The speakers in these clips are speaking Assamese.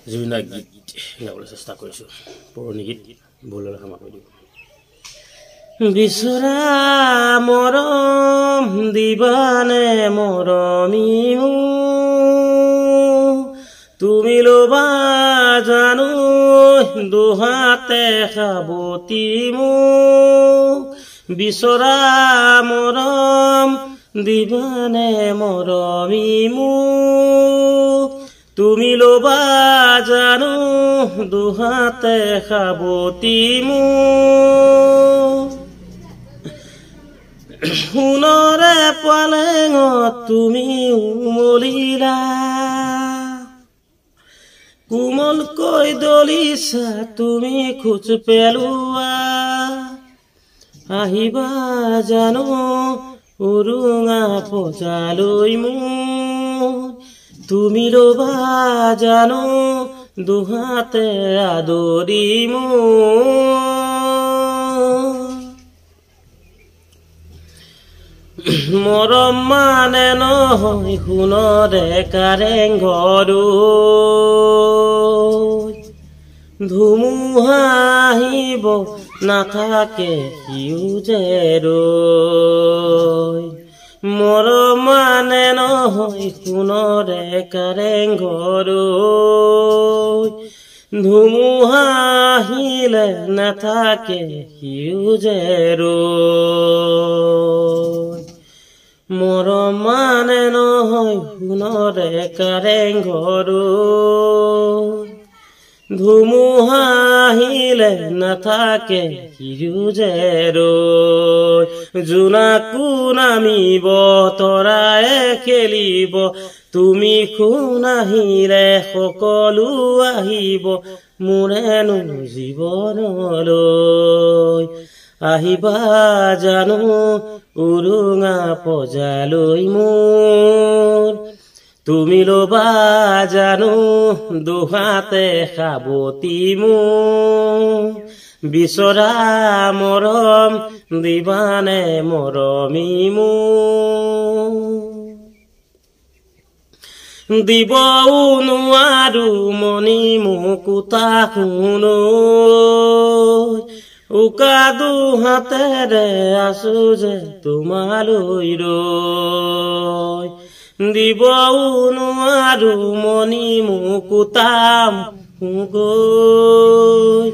জুবিনদাৰ গীত গাবলৈ চেষ্টা কৰিছোঁ পুৰণি গীত ভুল হ'লে ক্ষমা কৰি দিব বিচৰা মৰম দিবানে মৰমি তুমি ল'বা জানো দুহাতে সাৱটি বিচৰা মৰম দিবানে মৰমি তুমি ল'বা জানো দুহাতে সাৱটি সোণৰে পালেঙত তুমি উমলিলা কোমলকৈ দলিছা তুমি খোজ পেলোৱা আহিবা জানো উৰুঙা পজালৈ তুমি ল'বা জানো দুহাতে আদৰি মৰম মানে নহয় সোণৰে কাৰেংঘৰো ধুমুহা আহিব নাথাকে সেউজেৰ মৰম মানে নহয় সোণৰে কাৰেংঘৰো ধুমুহা আহিলে নাথাকে সেউজেৰ মৰম মানে নহয় সোণৰে কাৰেংঘৰো ধুমুহা আহিলে নাথাকে সেউজেৰ জোনাকো নামিব তৰায়ে খেলিব তুমি সোণ আহিলে সকলো আহিব মোৰেনো জীৱনলৈ আহিবা জানো উৰুঙা পজালৈ তুমি ল'বা জানো দুহাতে সাৱটি বিচৰা মৰম দিবানে মৰমি দিবও নোৱাৰো মনি মুকুতা শুনো উকা দুহাতেৰে আছো যে তোমালৈ ৰৈ দিবও নোৱাৰো মনি মুকুতা গৈ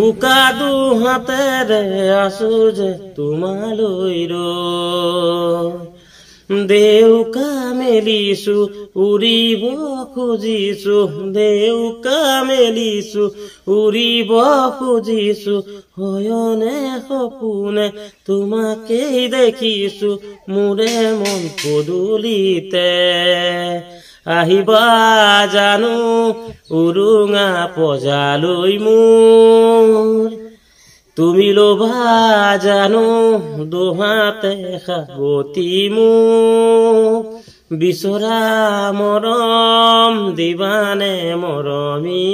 উকা দুহাতেৰে আছো যে তোমালৈ ৰৈ দেউকা মেলিছো উৰিব খুজিছো দেউকা মেলিছো উৰিব খুজিছো হয়নে সপোনে তোমাকেই দেখিছো মোৰে মন পদূলিতে আহিবা জানো উৰুঙা পজালৈ তুমি ল'বা জানো দুহাতে সাৱটি বিচৰা মৰম দিবানে মৰমি